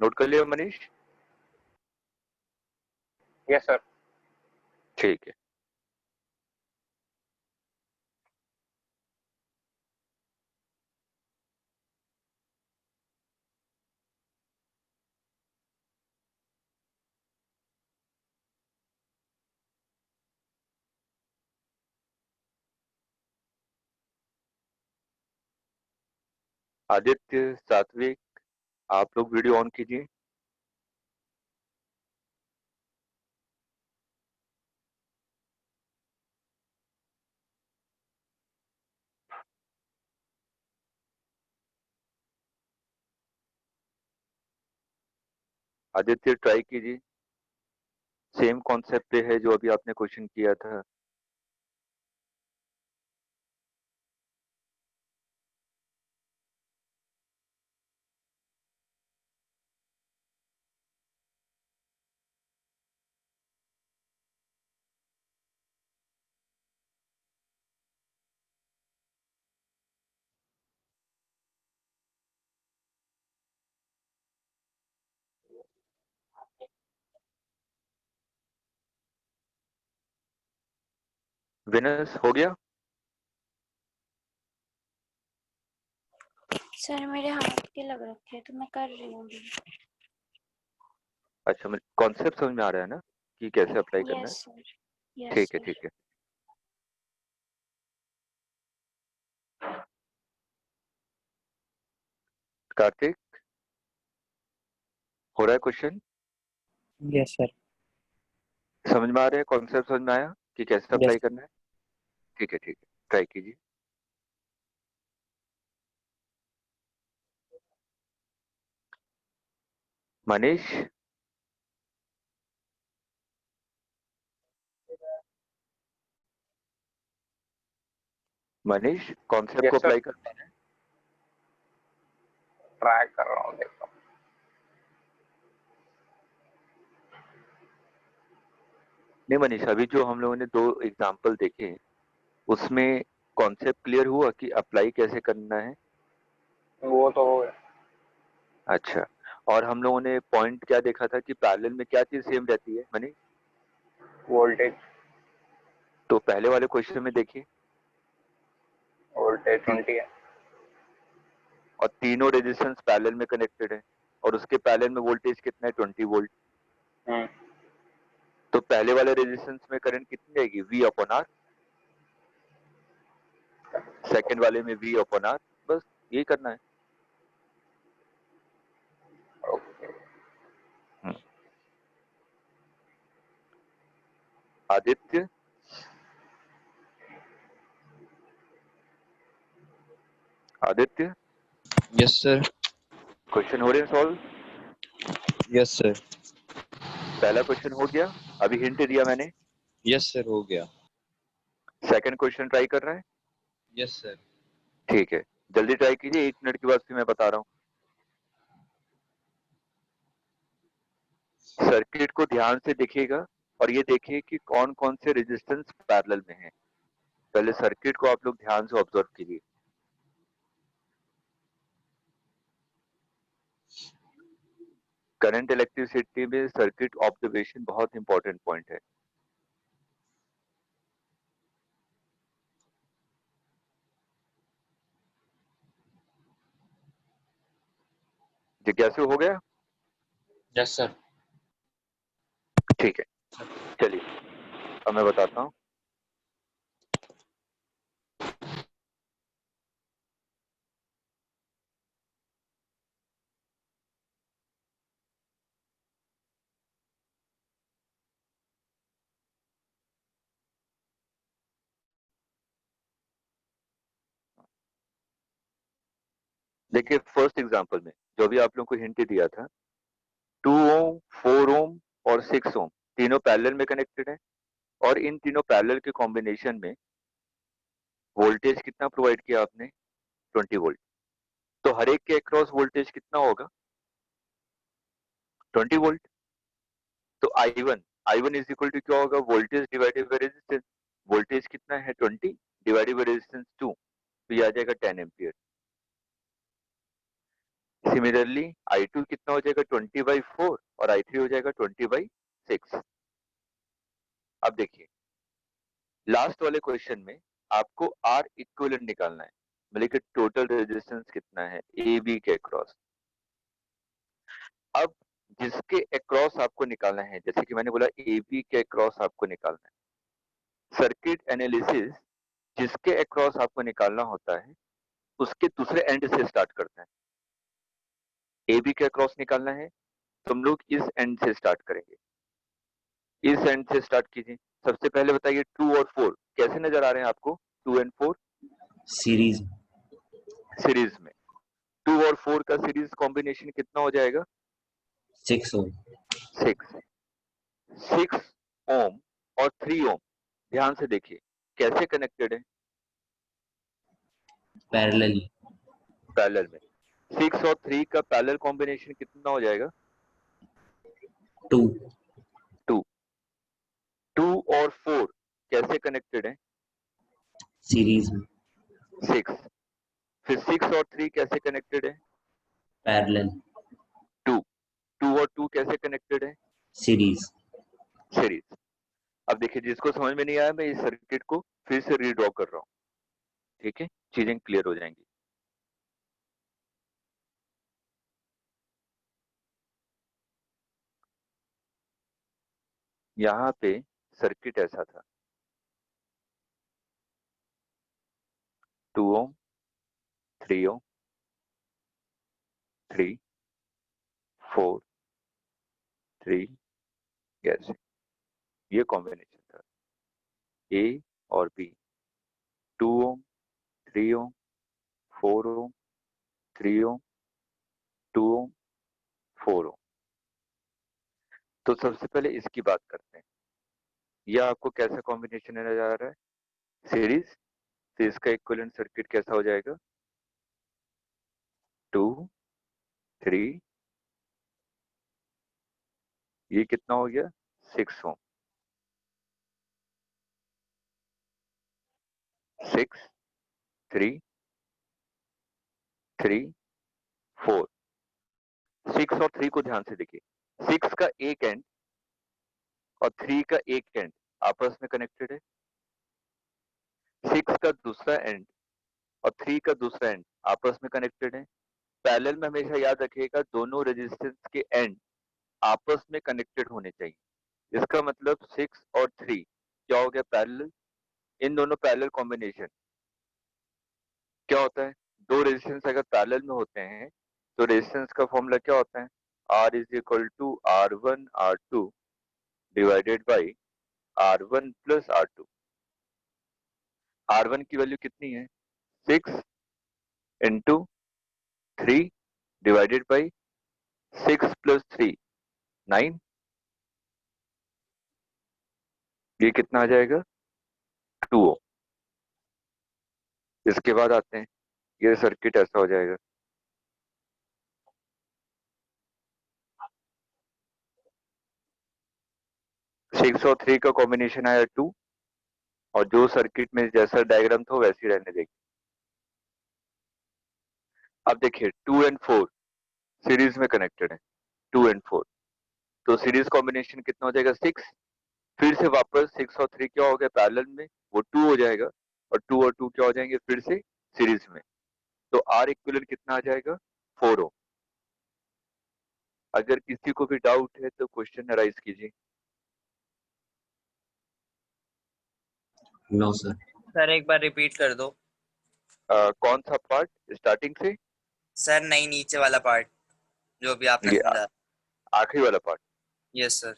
Note कर लिया Manish? Yes sir. ठीक है। आदित्य, सात्विक, आप लोग वीडियो ऑन कीजिए। आदित्य ट्राई कीजिए, सेम कॉन्सेप्ट पे है जो अभी आपने क्वेश्चन किया था। विनर्स हो गया? सर मेरे हाथ के लग रखे हैं तो मैं कर रही हूँ। अच्छा, मुझे कॉन्सेप्ट समझ में आ रहा है ना कि कैसे अप्लाई करना है? यस सर, यस ठीक है, सर। ठीक है। कार्तिक, हो रहा है क्वेश्चन? Yes sir. समझ में आ रहा है? कॉन्सेप्ट समझ में आया कि कैसे अप्लाई यस। करना है? ठीक है, ठीक है, ट्राई कीजिए। मनीष, मनीष कॉन्सेप्ट Yes, को sir. अप्लाई करना है? ट्राई कर रहा हूँ, देखता हूँ। नहीं मनीष, अभी जो हम लोगों ने 2 एग्जाम्पल देखे उसमें कॉन्सेप्ट क्लियर हुआ कि अप्लाई कैसे करना है? वो तो हो गया। अच्छा, और हम लोगों ने पॉइंट क्या देखा था कि पैरेलल में क्या चीज सेम रहती है मनीष? वोल्टेज। तो पहले वाले क्वेश्चन में देखिए, वोल्टेज 20 है। और तीनों रेजिस्टेंस पैरेलल में कनेक्टेड है और उसके पैरेलल में वोल्टेज कितना है? 20 वोल्ट। तो पहले वाले रेजिस्टेंस में करंट कितनी जाएगी? V upon R। सेकंड वाले में V अपॉन R। बस यही करना है। Okay. Aditya, Aditya yes sir. Question हो रहे हैं सॉल्व? Yes sir. पहला क्वेश्चन हो गया, अभी हिंट दिया मैंने। यस सर, हो गया। सेकंड क्वेश्चन ट्राई कर रहा है? Yes sir. ठीक है, जल्दी ट्राई कीजिए, 1 मिनट के बाद फिर मैं बता रहा हूँ। सर्किट को ध्यान से देखिएगा और ये देखिए कि कौन कौन से रेजिस्टेंस पैरेलल में है। पहले सर्किट को आप लोग ध्यान से ऑब्जर्व कीजिए। करंट इलेक्ट्रिसिटी में सर्किट ऑब्जर्वेशन बहुत इंपॉर्टेंट पॉइंट है। जिज्ञासु हो गया? Yes sir. ठीक है, चलिए अब मैं बताता हूँ। देखिए फर्स्ट एग्जांपल में जो भी आप लोगों को हिंट दिया था, 2 ओम, 4 ओम और 6 ओम तीनों पैरेलल में कनेक्टेड है और इन तीनों पैरेलल के कॉम्बिनेशन में वोल्टेज कितना प्रोवाइड किया आपने? 20 वोल्ट। तो हर एक के अक्रॉस वोल्टेज कितना होगा? 20 वोल्ट। तो I1 इज इक्वल टू क्या होगा? Voltage divided by resistance. Voltage कितना है? 20 डिवाइडेड बाय रेजिस्टेंस 2, तो ये आ जाएगा 10 एम्पियर। सिमिलरली I2 कितना हो जाएगा 20/4 और I3 हो जाएगा 20/6। अब देखिए लास्ट वाले क्वेश्चन में आपको R इक्विवेलेंट निकालना है, मतलब कि टोटल रेजिस्टेंस कितना है ए बी के अक्रॉस। अब जिसके अक्रॉस आपको निकालना है, जैसे कि मैंने बोला ए बी के अक्रॉस आपको निकालना है, सर्किट एनालिसिस जिसके अक्रॉस आपको निकालना होता है उसके दूसरे एंड से स्टार्ट करते हैं। ए बी के अक्रॉस निकालना है तो हम लोग इस एंड से स्टार्ट करेंगे, इस एंड से स्टार्ट कीजिए। सबसे पहले बताइए 2 और 4 कैसे नजर आ रहे हैं आपको? 2 एंड 4 सीरीज सीरीज में। 2 और 4 का सीरीज कॉम्बिनेशन कितना हो जाएगा? 6 ओम 6 ओम और 3 ओम ध्यान से देखिए कैसे कनेक्टेड है? पैरेलली पैरेलल में। 6 और 3 का पैरेलल कॉम्बिनेशन कितना हो जाएगा? 2 2। 2 और 4 कैसे कनेक्टेड है? सीरीज में 6। फिर 6 और 3 कैसे कनेक्टेड है? पैरेलल 2। 2 और 2 कैसे कनेक्टेड है? Series series. अब देखिए जिसको समझ में नहीं आया मैं इस सर्किट को फिर से रीड्रॉ कर रहा हूं, ठीक है, चीजें क्लियर हो जाएंगी। यहाँ पे सर्किट ऐसा था, 2 ओम 3 ओम 3 4 3 कैसे, ये कॉम्बिनेशन था ए और बी। 2 ओम 3 ओम 4 ओम 3 ओम 2 ओम 4 ओम। तो सबसे पहले इसकी बात करते हैं, यह आपको कैसा कॉम्बिनेशन नजर आ रहा है? सीरीज। तो इसका इक्विवेलेंट सर्किट कैसा हो जाएगा? 2 3, ये कितना हो गया? 6 ओम। 6 3 3 4। 6 और 3 को ध्यान से देखिए, 6 का एक एंड और 3 का एक एंड आपस में कनेक्टेड है। 6 का दूसरा एंड और 3 का दूसरा एंड आपस में कनेक्टेड है। पैरेलल में हमेशा याद रखिएगा दोनों रेजिस्टेंस के एंड आपस में कनेक्टेड होने चाहिए। इसका मतलब 6 और 3 क्या हो गया? पैरेलल। इन दोनों पैरेलल कॉम्बिनेशन क्या होता है? दो रेजिस्टेंस अगर पैरेलल में होते हैं तो रेजिस्टेंस का फॉर्मूला क्या होता है? R is equal to R1 R2 divided by R1 plus R2। R1 की वैल्यू कितनी है? 6 इंटू 3 डिवाइडेड बाई 6 प्लस 3 9। ये कितना आ जाएगा? 2 ओम। इसके बाद आते हैं, ये सर्किट ऐसा हो जाएगा, सिक्स और 3 का कॉम्बिनेशन आया 2 और जो सर्किट में जैसा डायग्राम था वैसे ही रहने देंगे। अब देखिए 2 एंड 4 सीरीज में कनेक्टेड है, 2 एंड 4, तो सीरीज कॉम्बिनेशन कितना हो जाएगा? 6। फिर से वापस 6 और 3 क्या हो गया पैरेलल में? वो 2 हो जाएगा और 2 और 2 क्या हो जाएंगे फिर से सीरीज में। तो आर इक्विवेलेंट कितना आ जाएगा? 4 ओम। अगर किसी को भी डाउट है तो क्वेश्चन राइज कीजिए। नो सर सर एक बार रिपीट कर दो। कौन सा पार्ट स्टार्टिंग से? सर नहीं, नीचे वाला पार्ट जो भी आपने ये समझा। आखिरी वाला पार्ट, यस सर।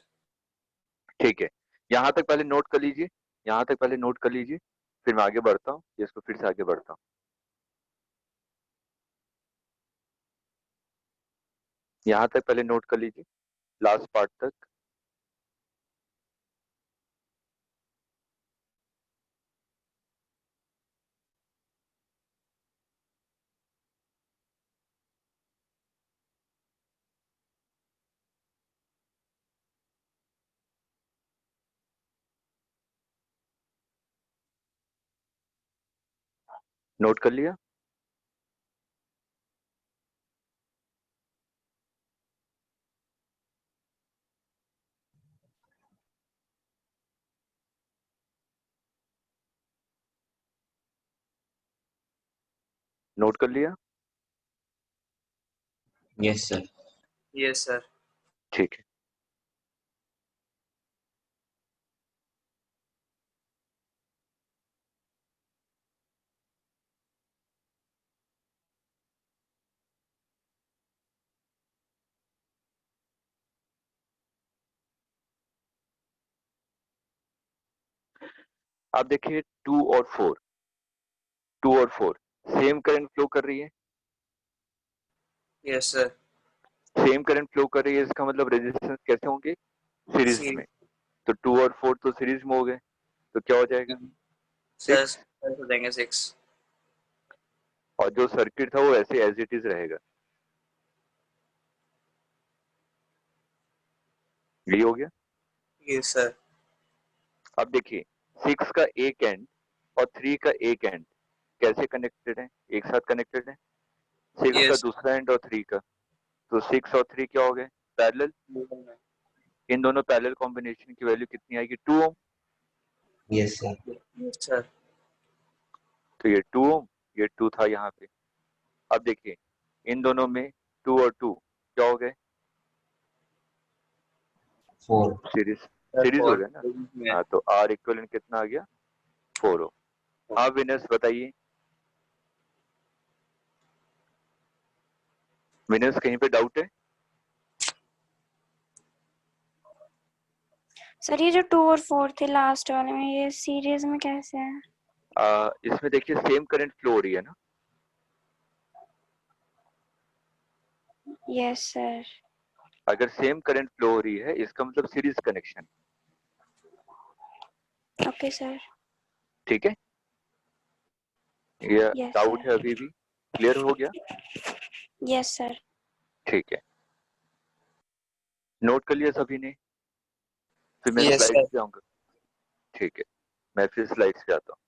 ठीक है। यहाँ तक पहले नोट कर लीजिए, यहाँ तक पहले नोट कर लीजिए, फिर मैं आगे बढ़ता हूँ, इसको फिर से आगे बढ़ता हूँ। यहाँ तक पहले नोट कर लीजिए, लास्ट पार्ट तक। नोट कर लिया? नोट कर लिया? Yes, sir. Yes sir. ठीक है। आप देखिए 2 और 4 सेम करंट फ्लो कर रही है। Yes sir. Same current flow कर रही है, इसका मतलब रेजिस्टेंस कैसे होंगे? सीरीज में। तो 2 और 4 तो सीरीज में हो गए, तो क्या हो जाएगा? सर 6। हो जाएंगे 6। और जो सर्किट था वो ऐसे एज इट इज रहेगा। यही हो गया। Yes sir. अब देखिए 6 का एक एंड और 3 का एक एंड कैसे कनेक्टेड है? एक साथ कनेक्टेड है। 6 का यस। दूसरा एंड और 3 का, तो 6 और 3 क्या हो गए? पैरेलल। इन दोनों पैरेलल कॉम्बिनेशन की वैल्यू कितनी आएगी? 2 ओम। Yes, sir. Yes sir. तो ये 2 ओम, ये 2 था यहाँ पे। अब देखिए इन दोनों में 2 और 2 क्या हो गए? 4. सीरीज। सीरीज हो गया ना। हाँ, तो आर इक्वलेंट कितना आ गया? 4 ओम। हाँ विनर्स बताइए, विनर्स कहीं पे डाउट है? सर ये जो 2 और 4 थे लास्ट वाले में, ये सीरीज में कैसे है? इसमें देखिए सेम करंट फ्लो हो रही है ना। Yes sir. अगर सेम करंट फ्लो हो रही है इसका मतलब सीरीज कनेक्शन। Okay sir. ठीक है, ये यस डाउट सर। है अभी भी? क्लियर हो गया? Yes sir. ठीक है, नोट कर लिया सभी ने? फिर मैं यस स्लाइड्स सर। पे आऊंगा। ठीक है, मैं फिर स्लाइड्स पे आता हूँ।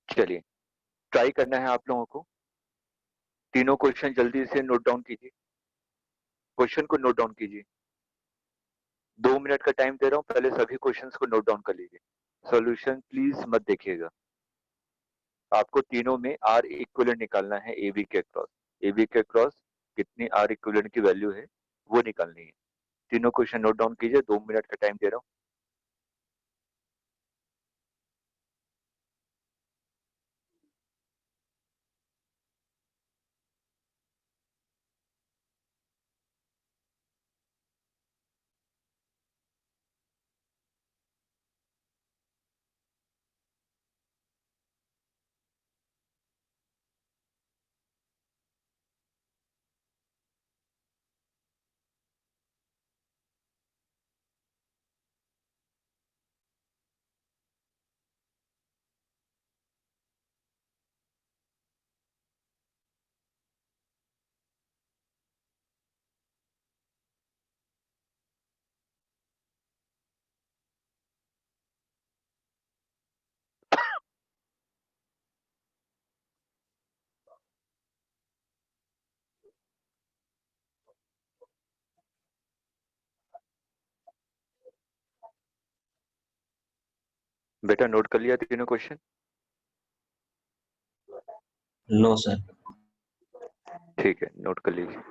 चलिए ट्राई करना है आप लोगों को। तीनों क्वेश्चन जल्दी से नोट डाउन कीजिए। क्वेश्चन को नोट डाउन कीजिए। 2 मिनट का टाइम दे रहा हूँ, पहले सभी क्वेश्चंस को नोट डाउन कर लीजिए। सॉल्यूशन प्लीज मत देखिएगा। आपको तीनों में आर इक्विवेलेंट निकालना है ए बी के क्रॉस। ए बी के क्रॉस कितनी आर इक्विवेलेंट की वैल्यू है वो निकालनी है। तीनों क्वेश्चन नोट डाउन कीजिए, 2 मिनट का टाइम दे रहा हूँ। बेटा नोट कर लिया तीनों क्वेश्चन? No, sir. ठीक है, नोट कर लीजिए।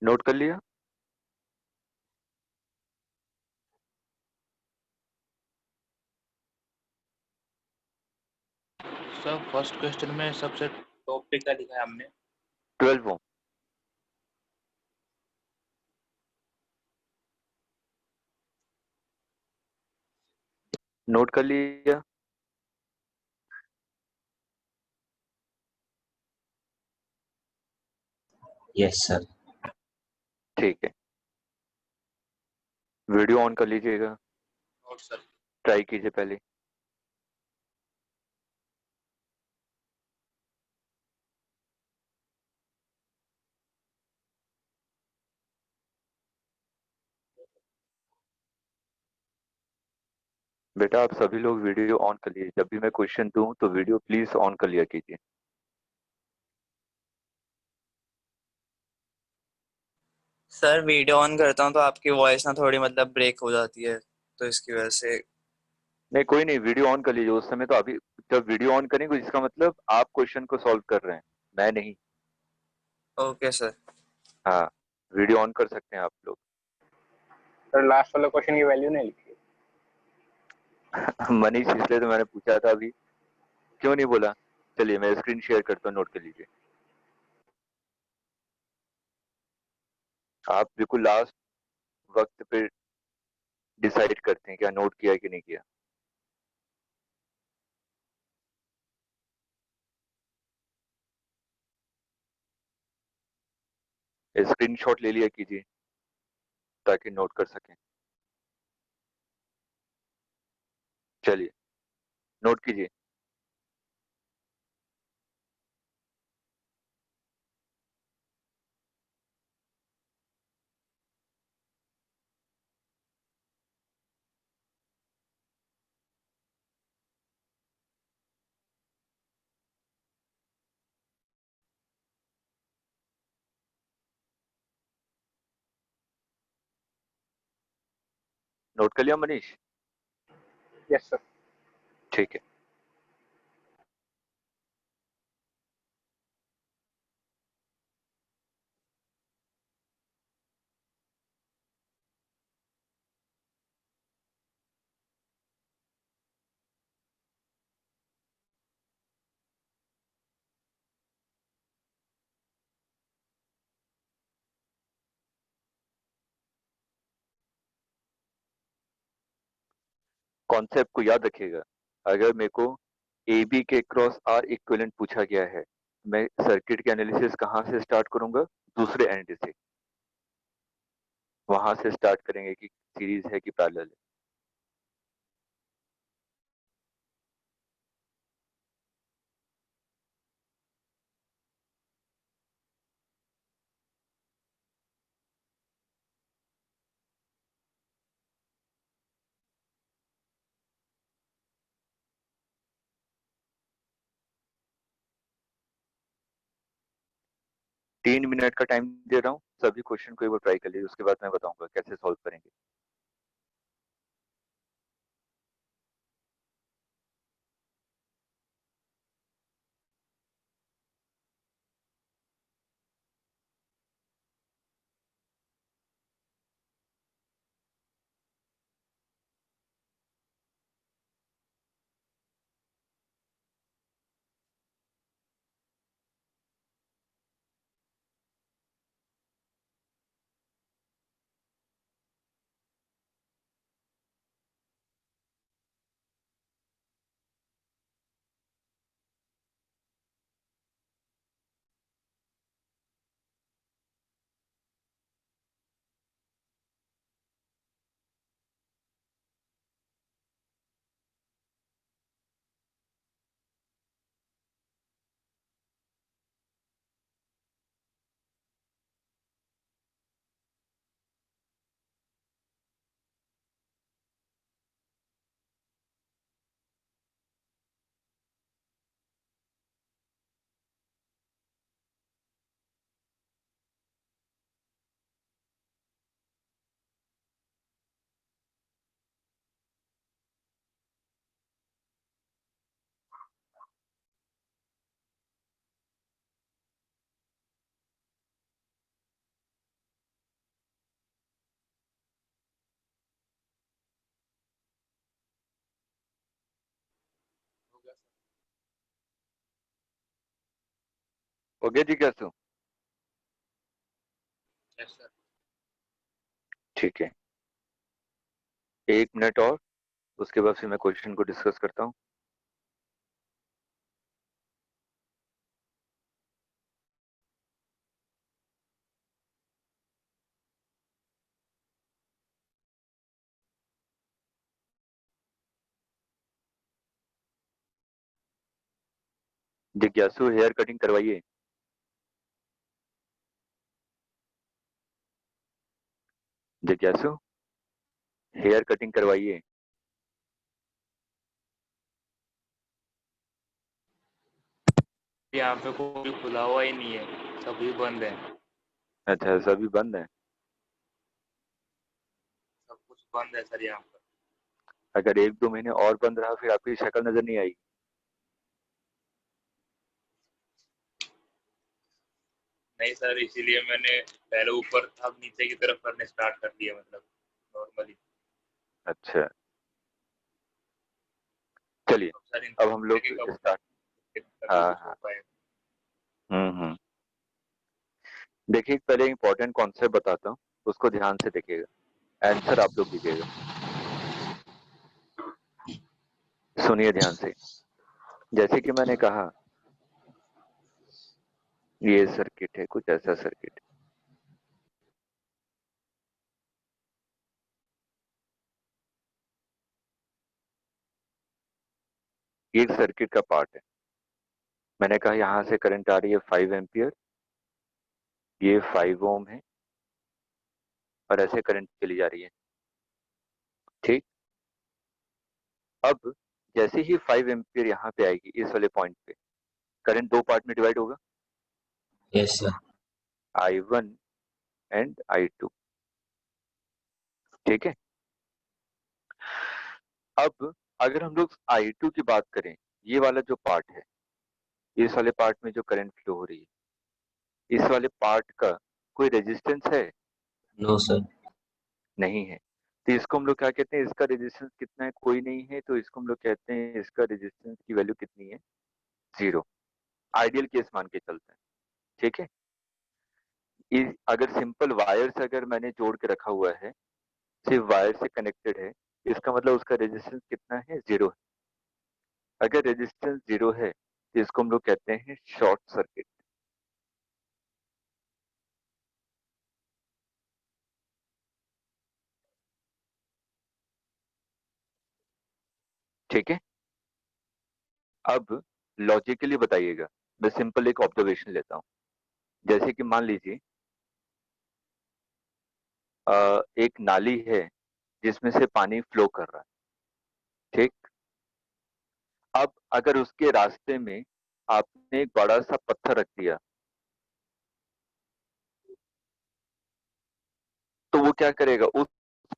नोट कर लिया? सर फर्स्ट क्वेश्चन में सबसे टॉप पे क्या लिखा है हमने? 12 ओम। नोट कर लिया? Yes, sir. ठीक है, वीडियो ऑन कर लीजिएगा, नोट सर। ट्राई कीजिए पहले। बेटा आप सभी लोग वीडियो ऑन कर लीजिए, जब भी मैं क्वेश्चन दूं तो वीडियो प्लीज ऑन कर लिया कीजिए। सर वीडियो ऑन करता हूँ तो आपकी वॉइस ना थोड़ी मतलब ब्रेक हो जाती है, तो इसकी वजह से। नहीं कोई नहीं, वीडियो ऑन कर लीजिए उस समय तो। अभी जब वीडियो ऑन करेंगे इसका मतलब आप क्वेश्चन को सॉल्व कर रहे हैं, मैं नहीं। Okay sir. हाँ, वीडियो ऑन कर सकते हैं आप लोग। सर लास्ट वाले क्वेश्चन की वैल्यू नहीं लिखी। मनीष, इसलिए तो मैंने पूछा था अभी, क्यों नहीं बोला? चलिए मैं स्क्रीन शेयर करता हूँ, नोट कर लीजिए। आप बिल्कुल लास्ट वक्त पे डिसाइड करते हैं क्या नोट किया कि नहीं किया। स्क्रीनशॉट ले लिया कीजिए ताकि नोट कर सकें। चलिए नोट कीजिए। नोट कर लिया मनीष? Yes sir. ठीक है। कॉन्सेप्ट को याद रखिएगा। अगर मेरे को ए बी के क्रॉस आर इक्विवेलेंट पूछा गया है, मैं सर्किट के एनालिसिस कहाँ से स्टार्ट करूंगा? दूसरे एंड से, वहां से स्टार्ट करेंगे कि सीरीज है कि पैरेलल है। 3 मिनट का टाइम दे रहा हूँ, सभी क्वेश्चन को एक बार ट्राई कर लीजिए, उसके बाद मैं बताऊंगा कैसे सॉल्व करेंगे। हो गया जिज्ञासु? Yes sir. ठीक है, 1 मिनट और, उसके बाद फिर मैं क्वेश्चन को डिस्कस करता हूँ। जिज्ञासु हेयर कटिंग करवाइए। जिज्ञासु हेयर कटिंग करवाइए। यहाँ पे कोई खुला हुआ ही नहीं है, सभी बंद है। अच्छा, सभी बंद है। सब कुछ बंद है सर यहाँ पर। अगर 1-2 महीने और बंद रहा फिर आपकी शक्ल नजर नहीं आएगी। नहीं सर, इसीलिए मैंने पहले ऊपर अब नीचे की तरफ करने स्टार्ट कर दिया, मतलब नॉर्मली। अच्छा, चलिए सर अब हम लोग स्टार्ट। हाँ हाँ। हम्म। देखिए, पहले इंपॉर्टेंट कॉन्सेप्ट बताता हूँ, उसको ध्यान से देखिएगा, आंसर आप लोग दीजिएगा। सुनिए ध्यान से। जैसे कि मैंने कहा, ये सर्किट है, कुछ ऐसा सर्किट। ये एक सर्किट का पार्ट है। मैंने कहा यहां से करंट आ रही है 5 एम्पियर, ये 5 ओम है, और ऐसे करंट चली जा रही है। ठीक। अब जैसे ही 5 एम्पियर यहाँ पे आएगी इस वाले पॉइंट पे, करंट 2 पार्ट में डिवाइड होगा, Yes, sir. I1 and I2। ठीक है। अब अगर हम लोग I2 की बात करें, ये वाला जो पार्ट है, इस वाले पार्ट में जो करंट फ्लो हो रही है, इस वाले पार्ट का कोई रेजिस्टेंस है? No, sir. नहीं है। तो इसको हम लोग क्या कहते हैं, इसका रेजिस्टेंस कितना है? कोई नहीं है, तो इसको हम लोग कहते हैं इसका रेजिस्टेंस की वैल्यू कितनी है? 0। आइडियल केस मान के चलते हैं। ठीक है। अगर सिंपल वायर से अगर मैंने जोड़ के रखा हुआ है, सिर्फ वायर से कनेक्टेड है, इसका मतलब उसका रेजिस्टेंस कितना है? 0 है। अगर रेजिस्टेंस 0 है तो इसको हम लोग कहते हैं शॉर्ट सर्किट। ठीक है। अब लॉजिकली बताइएगा, मैं सिंपल एक ऑब्जर्वेशन लेता हूं। जैसे कि मान लीजिए एक नाली है जिसमें से पानी फ्लो कर रहा है। ठीक। अब अगर उसके रास्ते में आपने एक बड़ा सा पत्थर रख दिया, तो वो क्या करेगा? उस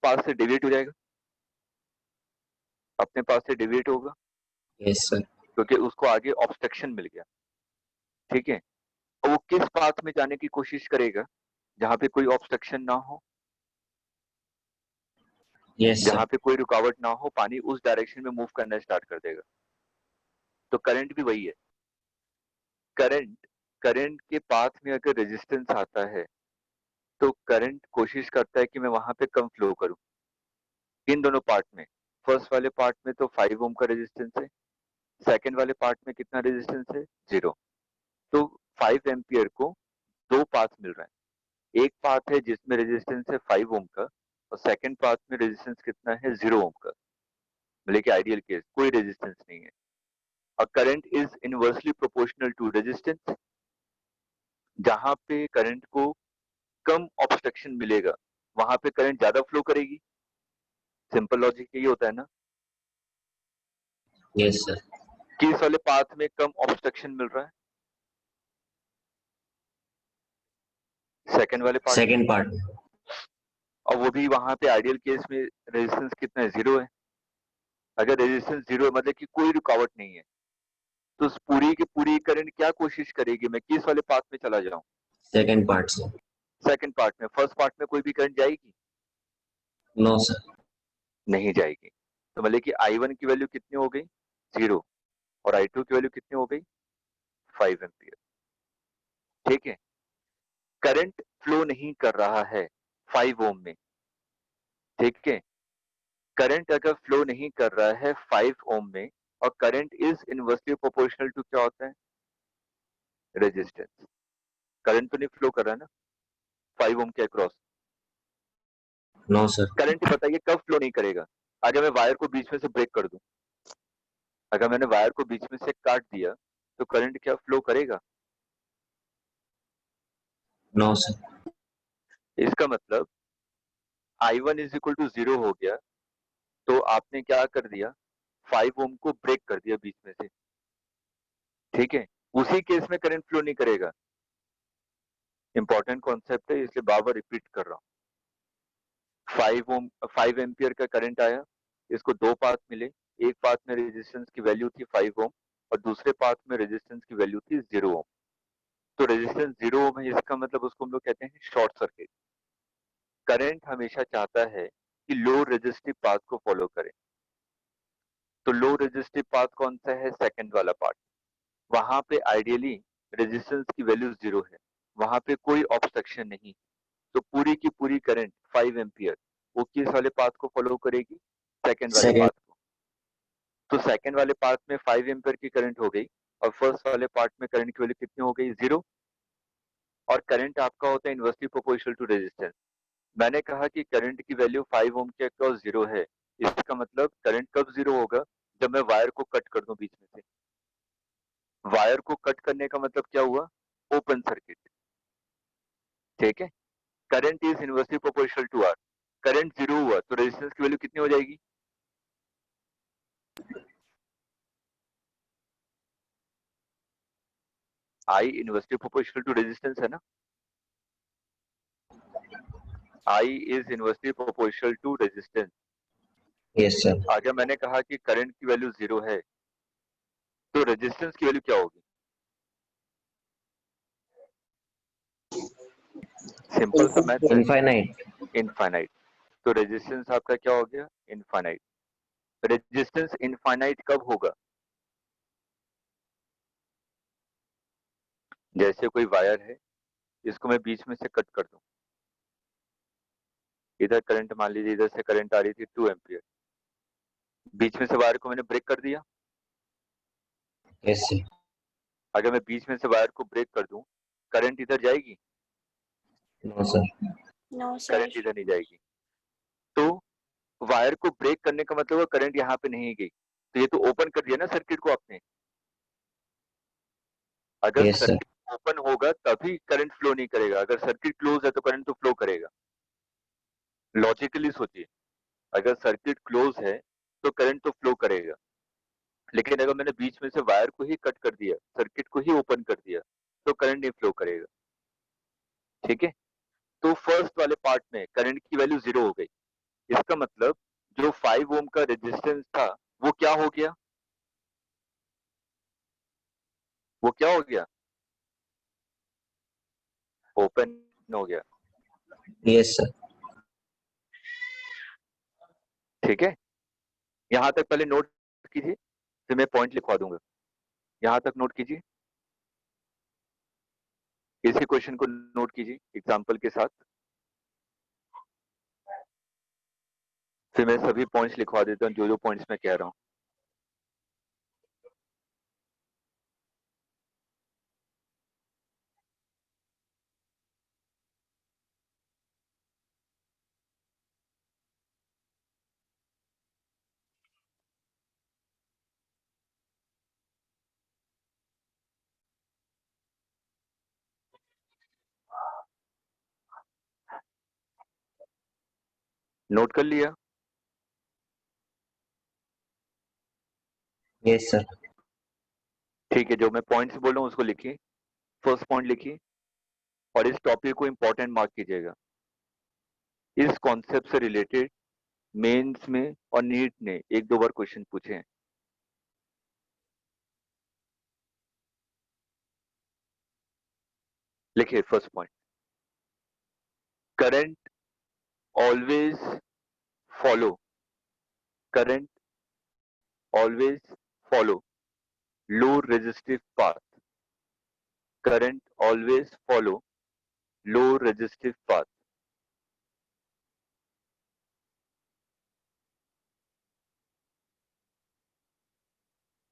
पास से डिविएट हो जाएगा, अपने पास से डिविएट होगा, Yes, sir. क्योंकि उसको आगे ऑब्स्ट्रक्शन मिल गया। ठीक है। तो वो किस पाथ में जाने की कोशिश करेगा? जहां पे कोई ऑब्स्ट्रक्शन ना हो, Yes, sir. जहां पे कोई रुकावट ना हो, पानी उस डायरेक्शन में मूव करना स्टार्ट कर देगा। तो करंट भी वही है। करंट करंट के पाथ में अगर रेजिस्टेंस आता है, तो करंट कोशिश करता है कि मैं वहां पे कम फ्लो करूं। इन दोनों पार्ट में, फर्स्ट वाले पार्ट में तो 5 ओम का रेजिस्टेंस है, सेकंड वाले पार्ट में कितना रेजिस्टेंस है? 0। तो 5 एम्पियर को 2 पाथ मिल रहा है। एक पाथ है जिसमें रेजिस्टेंस है 5 ओम का, और सेकंड पाथ में रेजिस्टेंस कितना है? 0 ओम का। मतलब कि आइडियल केस कोई रेजिस्टेंस नहीं है। और current is inversely proportional to resistance. जहां पे करंट को कम ऑब्स्ट्रक्शन मिलेगा, वहां पे करंट ज्यादा फ्लो करेगी। सिंपल लॉजिक यही होता है ना। Yes, sir. किस वाले पाथ में कम ऑब्स्ट्रक्शन मिल रहा है? सेकंड वाले पार्ट में। Second part. और वो भी वहां पे आइडियल केस में रेजिस्टेंस कितना है? 0 है। अगर रेजिस्टेंस 0 है मतलब कि कोई रुकावट नहीं है, तो उस पूरी की पूरी करंट क्या कोशिश करेगी? मैं किस वाले पाथ में चला जाऊं? Second part, sir. Second part में। फर्स्ट पार्ट में कोई भी करंट जाएगी? No, sir. नहीं जाएगी। तो मतलब कि I1 की वैल्यू कितनी हो गई? 0। और I2 की वैल्यू कितनी हो गई? 5 एम्पियर। ठीक है, करंट फ्लो नहीं कर रहा है 5 ओम में, ठीक है, करंट अगर फ्लो नहीं कर रहा है 5 ओम में और current is inversely proportional to क्या होता है, रेजिस्टेंस। करंट तो नहीं फ्लो कर रहा है ना 5 ओम के अक्रॉस। No sir. करंट बताइए कब फ्लो नहीं करेगा, अगर मैं वायर को बीच में से ब्रेक कर दूं, अगर मैंने वायर को बीच में से काट दिया तो करंट क्या फ्लो करेगा? No sir. इसका मतलब I1 इज इक्वल टू 0 हो गया, तो आपने क्या कर दिया, 5 ओम को ब्रेक कर दिया बीच में से, ठीक है, उसी केस में करंट फ्लो नहीं करेगा। इंपॉर्टेंट कॉन्सेप्ट है इसलिए बार बार रिपीट कर रहा हूँ। 5 एम्पियर का करंट आया, इसको दो पाथ मिले, एक पाथ में रेजिस्टेंस की वैल्यू थी 5 ओम और दूसरे पाथ में रेजिस्टेंस की वैल्यू थी 0 ओम। तो रेजिस्टेंस 0 ओम है, इसका मतलब उसको हम लोग कहते हैं शॉर्ट सर्किट। करंट हमेशा चाहता है कि लो रेजिस्टिव पाथ को फॉलो करे, तो लो रेजिस्टिव पाथ कौन सा है, सेकंड वाला पार्ट, वहां पे आइडियली रेजिस्टेंस की वैल्यू 0 है, वहां पे कोई ऑब्स्ट्रक्शन नहीं, तो पूरी की पूरी करंट 5 एम्पियर वो किस वाले पाथ को फॉलो करेगी, सेकंड वाले सेकेंड। पाथ को। तो सेकंड वाले पाथ में 5 एम्पियर की करंट हो गई और फर्स्ट वाले पार्ट में करंट की वैल्यू कितनी हो गई, 0। और करंट आपका होता है इनवर्सली प्रोपोर्शनल टू रेजिस्टेंस। मैंने कहा कि करंट की वैल्यू 5 ओम के अक्रॉस 0 है, इसका मतलब करंट कब 0 होगा, जब मैं वायर को कट कर दूं बीच में से। वायर को कट करने का मतलब क्या हुआ, ओपन सर्किट, ठीक है। Current is inversely proportional to R, current 0 हुआ तो रेजिस्टेंस की वैल्यू कितनी हो जाएगी, I inversely proportional to resistance है ना, I is inversely proportional to resistance. Yes sir. अगर मैंने कहा कि करंट की वैल्यू 0 है तो रेजिस्टेंस की वैल्यू क्या होगी, सिंपल सा मैथ है, इनफाइनाइट। इनफाइनाइट। तो रेजिस्टेंस आपका क्या हो गया, इनफाइनाइट। रेजिस्टेंस इनफाइनाइट कब होगा, जैसे कोई वायर है, इसको मैं बीच में से कट कर दूं, इधर करंट मान लीजिए इधर से करंट आ रही थी 2 एम्पियर, बीच में से वायर को मैंने ब्रेक कर दिया, यस सर। अगर मैं बीच में से वायर को ब्रेक कर दूं, करंट इधर जाएगी, no sir. No, current sir. इधर नहीं जाएगी। तो वायर को ब्रेक करने का मतलब करंट यहाँ पे नहीं गई, तो ये तो ओपन कर दिया ना सर्किट को आपने। अगर यस सर। सर्किट ओपन होगा तभी करंट फ्लो नहीं करेगा, अगर सर्किट क्लोज है तो करंट तो फ्लो करेगा। लॉजिकली सोचिए, अगर सर्किट क्लोज है तो करंट तो फ्लो करेगा, लेकिन अगर मैंने बीच में से वायर को ही कट कर दिया, सर्किट को ही ओपन कर दिया, तो करंट नहीं फ्लो करेगा, ठीक है। तो फर्स्ट वाले पार्ट में करंट की वैल्यू 0 हो गई, इसका मतलब जो 5 ओम का रेजिस्टेंस था वो क्या हो गया, वो क्या हो गया, ओपन हो गया, यस सर। ठीक है। यहां तक पहले नोट कीजिए, फिर मैं पॉइंट लिखवा दूंगा, यहां तक नोट कीजिए, इसी क्वेश्चन को नोट कीजिए एग्जाम्पल के साथ, फिर मैं सभी पॉइंट्स लिखवा देता हूँ जो जो पॉइंट्स मैं कह रहा हूँ। नोट कर लिया, यस सर। ठीक है, जो मैं पॉइंट्स बोल रहा हूँ उसको लिखिए, फर्स्ट पॉइंट लिखिए और इस टॉपिक को इंपॉर्टेंट मार्क कीजिएगा। इस कॉन्सेप्ट से रिलेटेड मेंस में और नीट ने एक दो बार क्वेश्चन पूछे हैं। लिखिए first point, current always follow, current always follow low resistive path, current always follow low resistive path.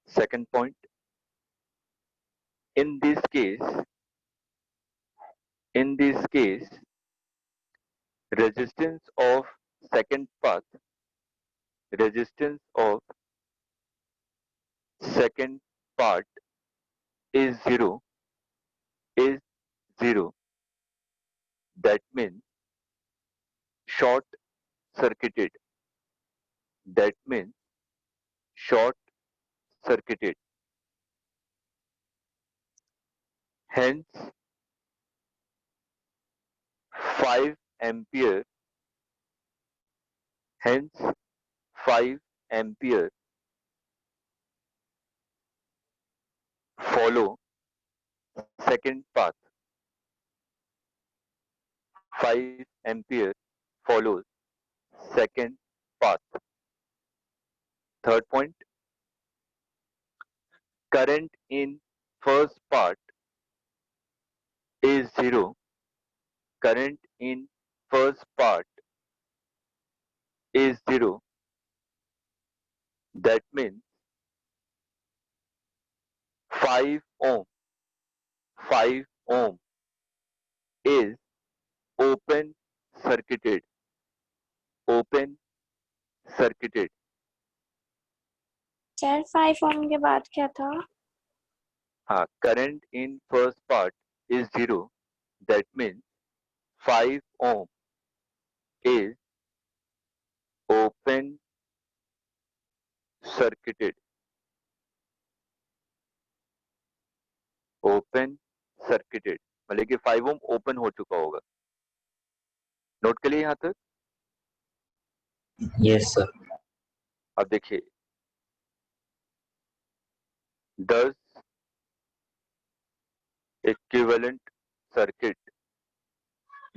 Second point, in this case, resistance of second path is zero. That means short circuited. Hence 5 ampere follow second path. 5 ampere follows second path. Third point, current in first part is zero. That means 5 ohm is open circuited. Sir 5 ओम के बाद क्या था? हाँ, current in first part is zero. That means 5 ohm is open circuited. मतलब कि 5 ohm open हो चुका होगा. नोट के लिए यहाँ तक. Yes, sir. अब देखिए, does equivalent circuit.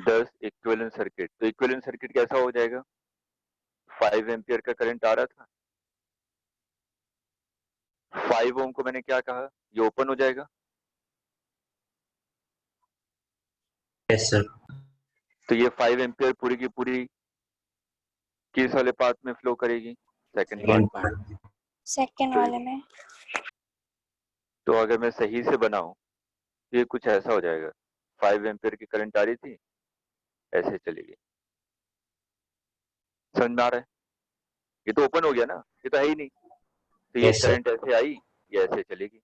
तो इक्विवेलेंट सर्किट कैसा हो जाएगा? 5 एम्पियर का करंट आ रहा था. 5 ओम को मैंने क्या कहा? ये ओपन हो जाएगा. Yes, sir. तो ये 5 एम्पियर पूरी की पूरी किस वाले पाथ में फ्लो करेगी? सेकंड Second पार्ट में. part. सेकंड वाले में. तो अगर मैं सही से बनाऊं तो ये कुछ ऐसा हो जाएगा. 5 एम्पियर की करंट आ रही थी, ऐसे चलेगी. समझ में आ रहा है? ये तो ओपन हो गया ना, ये तो है ही नहीं. तो ये Yes, sir. करंट ऐसे आई, ये ऐसे चलेगी.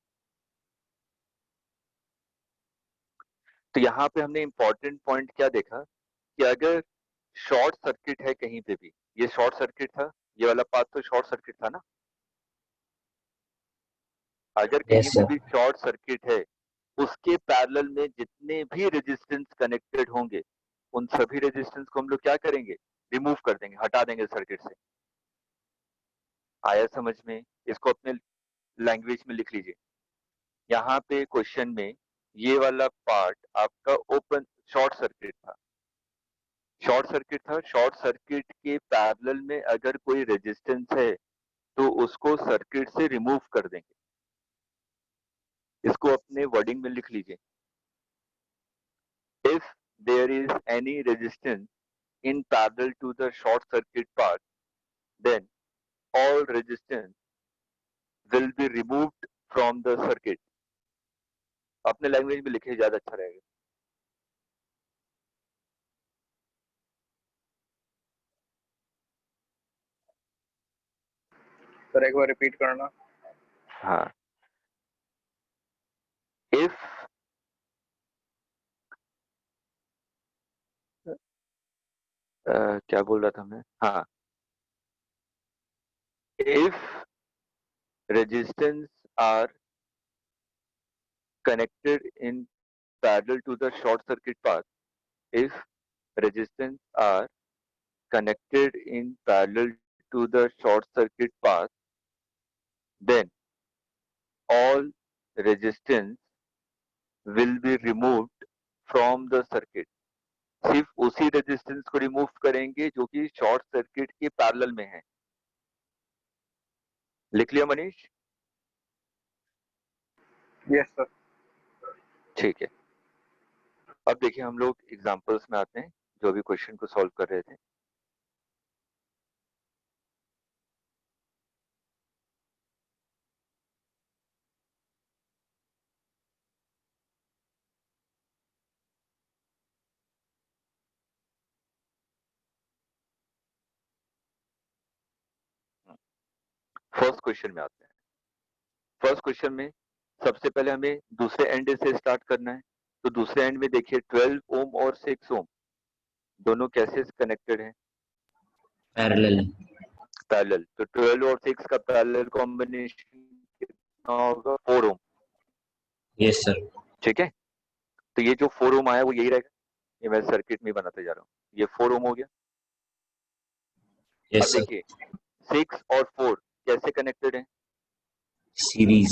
तो यहाँ पे हमने इंपॉर्टेंट पॉइंट क्या देखा कि अगर शॉर्ट सर्किट है कहीं पे भी, ये शॉर्ट सर्किट था, ये वाला पाथ तो शॉर्ट सर्किट था ना. अगर कहीं Yes, पे sir. भी शॉर्ट सर्किट है, उसके पैरेलल में जितने भी रेजिस्टेंस कनेक्टेड होंगे, उन सभी रेजिस्टेंस को हम लोग क्या करेंगे? रिमूव कर देंगे, हटा देंगे सर्किट से. आया समझ में? इसको अपने लैंग्वेज में लिख लीजिए. यहाँ पे क्वेश्चन में ये वाला पार्ट आपका ओपन शॉर्ट सर्किट था. शॉर्ट सर्किट के पैरेलल में अगर कोई रेजिस्टेंस है तो उसको सर्किट से रिमूव कर देंगे. इसको अपने वर्डिंग में लिख लीजिए. If there is any resistance in parallel to the short circuit path, then all resistance will be removed from the circuit. अपने लैंग्वेज में लिखे, ज्यादा अच्छा रहेगा. सर एक बार रिपीट करना. हाँ. If क्या बोल रहा था मैं? हाँ. If resistance are connected in parallel to the short circuit path, if resistance are connected in parallel to the short circuit path, then all resistance will be removed from the circuit. सिर्फ उसी resistance को remove करेंगे जो कि short circuit के parallel में है. लिख लिया मनीष? Yes sir. ठीक है, अब देखिए हम लोग एग्जांपल्स में आते हैं जो भी क्वेश्चन को सॉल्व कर रहे थे। फर्स्ट क्वेश्चन में आते हैं। फर्स्ट क्वेश्चन में सबसे पहले हमें दूसरे एंड से स्टार्ट करना है। तो दूसरे एंड में देखिए 12 ओम और 6 ओम दोनों कैसे कनेक्टेड हैं? Parallel, parallel. तो 12 और 6 का पैरेलल कॉम्बिनेशन कितना होगा? 4 ओम। यस सर, ठीक है, तो ये जो 4 ओम आया वो यही रहेगा, ये मैं सर्किट में बनाते जा रहा हूँ। ये 4 ओम हो गया। यस अब सर, देखिए 6 और 4 कैसे कनेक्टेड है? Series,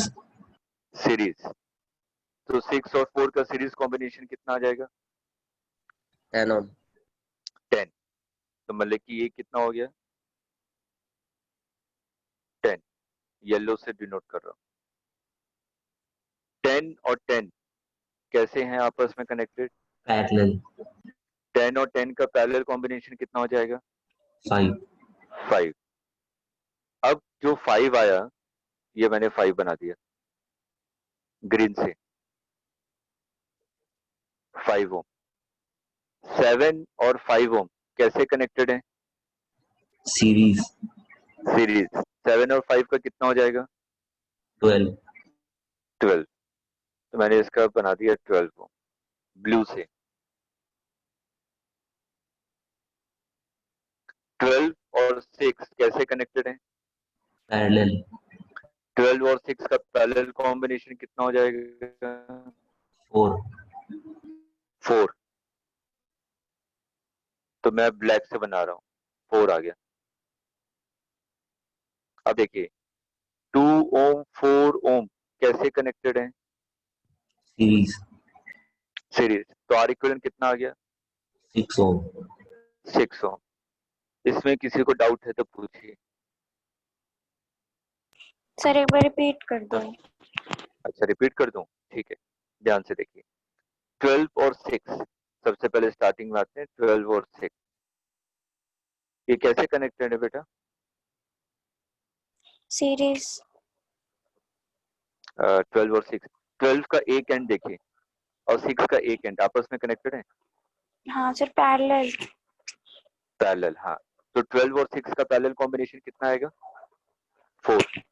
series. तो 6 और 4 का सीरीज कॉम्बिनेशन कितना आ जाएगा? 10 ओम, 10। तो मतलब कि ये कितना हो गया? 10। येलो से डिनोट कर रहा हूँ। 10 और 10 कैसे हैं आपस में कनेक्टेड? पैरेलल, 10 और 10 का पैरेलल कॉम्बिनेशन कितना हो जाएगा? 5, 5। अब जो 5 आया ये मैंने 5 बना दिया ग्रीन से, 5 ओम। 7 और 5 ओम कैसे कनेक्टेड है? Series, series. 7 और 5 का कितना हो जाएगा? 12, 12। तो मैंने इसका बना दिया 12 ओम ब्लू से। 12 और 6 कैसे कनेक्टेड है? पैरेलल, 12 और 6 का पैरेलल कॉम्बिनेशन कितना हो जाएगा? 4, 4। तो मैं ब्लैक से बना रहा हूँ, 4 आ गया। अब देखिए 2 ओम 4 ओम कैसे कनेक्टेड है? Series, series. तो आर इक्विवेलेंट कितना आ गया? 6 ओम, 6 ओम। इसमें किसी को डाउट है तो पूछिए। सर एक बार रिपीट कर दो। अच्छा रिपीट कर दूं? ठीक है, ध्यान से देखिए 12 और 6, सबसे पहले स्टार्टिंग में आते हैं 12 और 6, ये कैसे कनेक्टेड है बेटा? सीरीज। 12 और 6, 12 का एक एंड देखिए और 6 का एक एंड आपस में कनेक्टेड है? हाँ सर पैरेलल। पैरेलल। हाँ, तो 12 और 6 का पैरेलल कॉम्बिनेशन कितना आएगा? 4।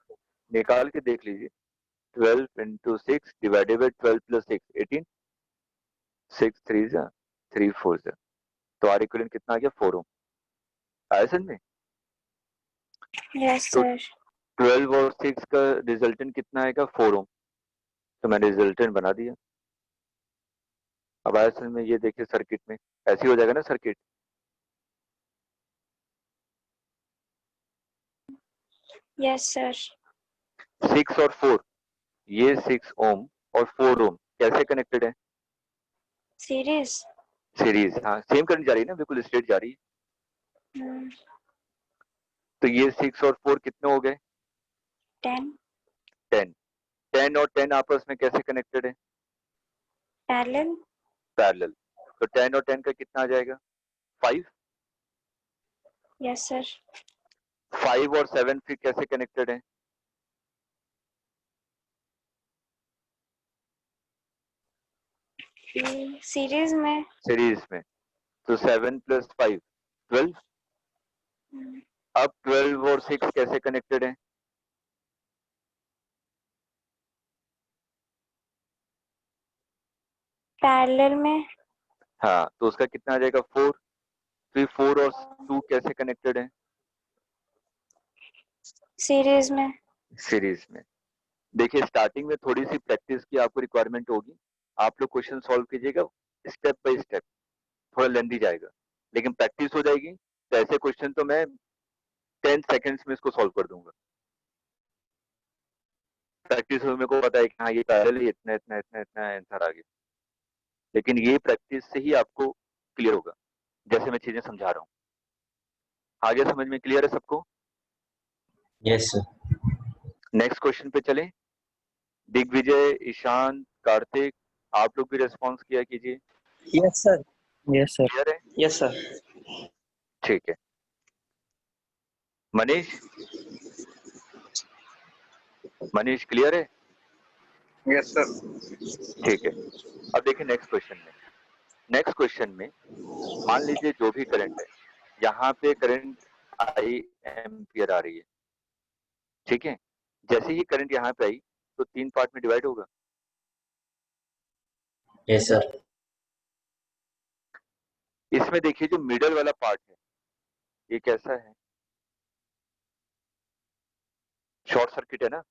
निकाल के देख लीजिए, 12 इंटू 6 डिवाइडेड बाई 12 प्लस 6 18, 6 3 जा 3 4 जा, तो आर इक्विवेलेंट कितना आ गया? 4 ओम। आया समझ में? यस तो सर। 12 और 6 का रिजल्टेंट कितना आएगा? 4 ओम। तो मैंने रिजल्टेंट बना दिया। अब आया समझ में? ये देखिए सर्किट में ऐसे ही हो जाएगा ना सर्किट। Yes sir. 6 और 4, ये 6 ओम और 4 ओम कैसे कनेक्टेड है? सीरीज। सीरीज। हाँ, सेम करंट जा रही है ना, बिल्कुल स्ट्रेट जा रही है। तो ये 6 और 4 कितने हो गए? 10 10। 10 और 10 आपस में कैसे कनेक्टेड है? पैरेलल। पैरेलल। तो 10 और 10 का कितना आ जाएगा? 5। Yes sir. 5 और 7 फिर कैसे कनेक्टेड है? सीरीज में। सीरीज में। तो 7 प्लस 5 12। अब 12 और 6 कैसे कनेक्टेड है? पैरेलल में। हाँ, तो उसका कितना आ जाएगा? 4। फिर 4 और 2 कैसे कनेक्टेड है? सीरीज में। सीरीज में। देखिए स्टार्टिंग में थोड़ी सी प्रैक्टिस की आपको रिक्वायरमेंट होगी। आप लोग क्वेश्चन सॉल्व कीजिएगा स्टेप बाय स्टेप, थोड़ा लेंदी जाएगा, लेकिन प्रैक्टिस हो जाएगी तो ऐसे क्वेश्चन तो मैं 10 सेकंड्स में इसको सॉल्व कर दूंगा। प्रैक्टिस में मेरे को पता है कि हाँ ये पैरेलल है, इतना इतना इतना इतना आंसर आ गया, लेकिन ये प्रैक्टिस से ही आपको क्लियर होगा जैसे मैं चीजें समझा रहा हूँ। आगे समझ में क्लियर है सबको? यस सर, नेक्स्ट क्वेश्चन पे चलें। दिग्विजय, ईशान, कार्तिक, आप लोग भी रेस्पॉन्स किया कीजिए। Yes sir. Yes sir. Clear है? Yes sir. ठीक है। मनीष, मनीष क्लियर है? Yes sir. ठीक है। अब देखिए नेक्स्ट क्वेश्चन में मान लीजिए जो भी करंट है, यहाँ पे करंट आई एम्पियर आ रही है, ठीक है। जैसे ही करंट यहाँ पे आई तो 3 पार्ट में डिवाइड होगा। yes sir, इसमें देखिए जो मिडल वाला पार्ट है ये कैसा है? शॉर्ट सर्किट है ना,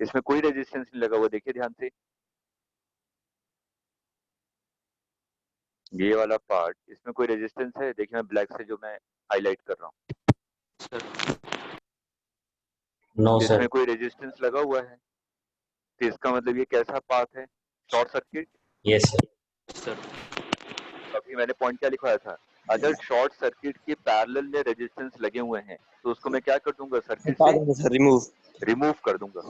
इसमें कोई रेजिस्टेंस नहीं लगा हुआ। देखिए ध्यान से, ये वाला पार्ट इसमें कोई रेजिस्टेंस है? देखिए मैं ब्लैक से जो मैं हाईलाइट कर रहा हूँ, no sir, इसमें कोई रेजिस्टेंस लगा हुआ है, तो इसका मतलब ये कैसा पाथ है? Short circuit. yes sir, अभी मैंने पॉइंट क्या लिखवाया था? अगर शॉर्ट सर्किट के पैरेलल में रेजिस्टेंस लगे हुए हैं तो उसको मैं क्या कर दूंगा? सर्किट से सर रिमूव कर दूंगा।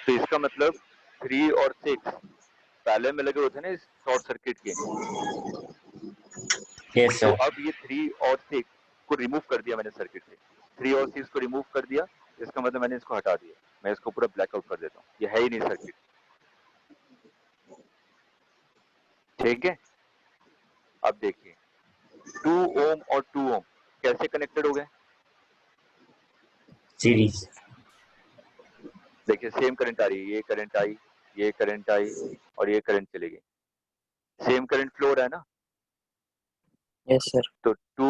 तो इसका मतलब 3 और 6 पैरेलल में लगे होते हैं ना इस शॉर्ट सर्किट के, yes तो sir, अब ये 3 और 6 को रिमूव कर दिया मैंने सर्किट से। 3 और 6 को रिमूव कर दिया, इसका मतलब मैंने इसको हटा दिया। मैं इसको पूरा ब्लैकआउट कर देता हूँ, ये है ही नहीं सर्किट, ठीक है। अब देखिए 2 ओम और 2 ओम कैसे कनेक्टेड हो गए? series, देखिए सेम करंट आ रही है, ये करंट आई, ये करंट आई और ये करंट चली गई, सेम करंट फ्लो हो रहा है ना। Yes sir. तो 2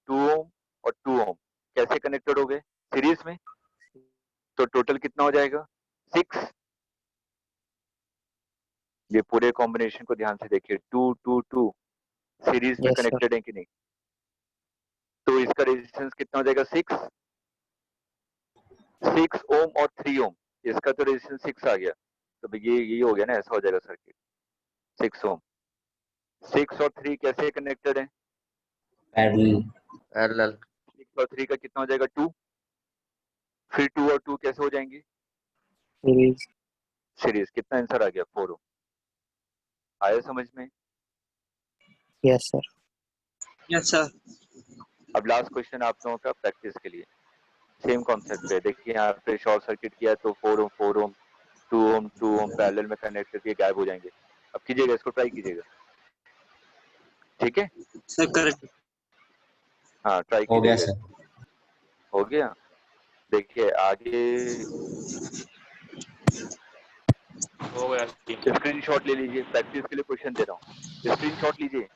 ओम और 2 ओम कैसे कनेक्टेड हो गए? सीरीज में। तो टोटल कितना हो जाएगा? 6। ये पूरे कॉम्बिनेशन को ध्यान से देखिए, 2 2 2 सीरीज में यस सर। कनेक्टेड है कि नहीं? तो इसका रेजिस्टेंस कितना हो जाएगा? 6 ओम और 3 ओम, इसका तो रेजिस्टेंस 6 आ गया, तो ये हो गया ना, ऐसा हो जाएगा सर्किट। 6 ओम, 6 और 3 कैसे कनेक्टेड है? parallel, 6 और 3 का कितना हो जाएगा? 2। फिर 2 और 2 कैसे हो जाएंगे? सीरीज। सीरीज। कितना आंसर आ गया? 4 ओम। आया समझ में? Yes sir. Yes sir. अब लास्ट क्वेश्चन आप लोगों का प्रैक्टिस के लिए, सेम कॉन्सेप्ट पे। देखिए यहाँ पे शॉर्ट सर्किट किया तो 4 ओम 2 ओम पैरेलल में कनेक्ट करके गायब हो जाएंगे। अब कीजिएगा, इसको ट्राई कीजिएगा, ठीक है। Sir correct. हाँ ट्राई हो गया कीजिएगा। सर, हो गया। देखिए आगे हो गया। स्क्रीनशॉट ले लीजिए, प्रैक्टिस के लिए क्वेश्चन दे रहा हूँ, स्क्रीनशॉट लीजिए।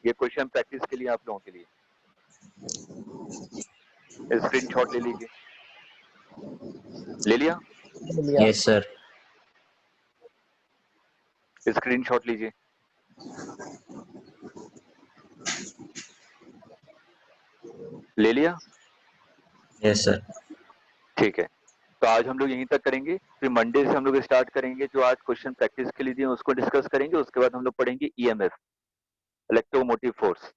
ये क्वेश्चन प्रैक्टिस के लिए आप लोगों के लिए, स्क्रीनशॉट ले लीजिए। ले लिया? yes sir, स्क्रीनशॉट लीजिए। ले लिया? yes sir, ठीक है। तो आज हम लोग यहीं तक करेंगे, फिर मंडे से हम लोग स्टार्ट करेंगे। जो आज क्वेश्चन प्रैक्टिस के लिए दिए उसको डिस्कस करेंगे, उसके बाद हम लोग पढ़ेंगे ईएमएफ, इलेक्ट्रोमोटिव फोर्स।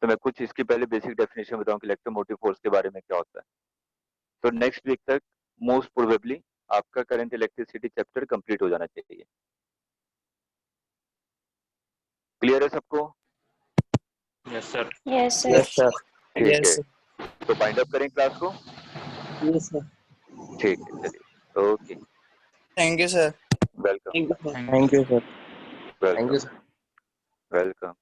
तो मैं कुछ इसकी पहले बेसिक डेफिनेशन बताऊं कि इलेक्ट्रोमोटिव फोर्स के बारे में क्या होता है। तो नेक्स्ट वीक तक मोस्ट प्रोबेबली आपका करंट इलेक्ट्रिसिटी चैप्टर कंप्लीट हो जाना चाहिए। क्लियर है सबको? Yes sir. Yes sir. Yes sir. ठीक है, तो बाइंड अप करें क्लास को। Yes sir. ठीक है, चलिए, okay, thank you sir. Welcome, thank you sir. Thank you sir. Thank you welcome, sir. Welcome.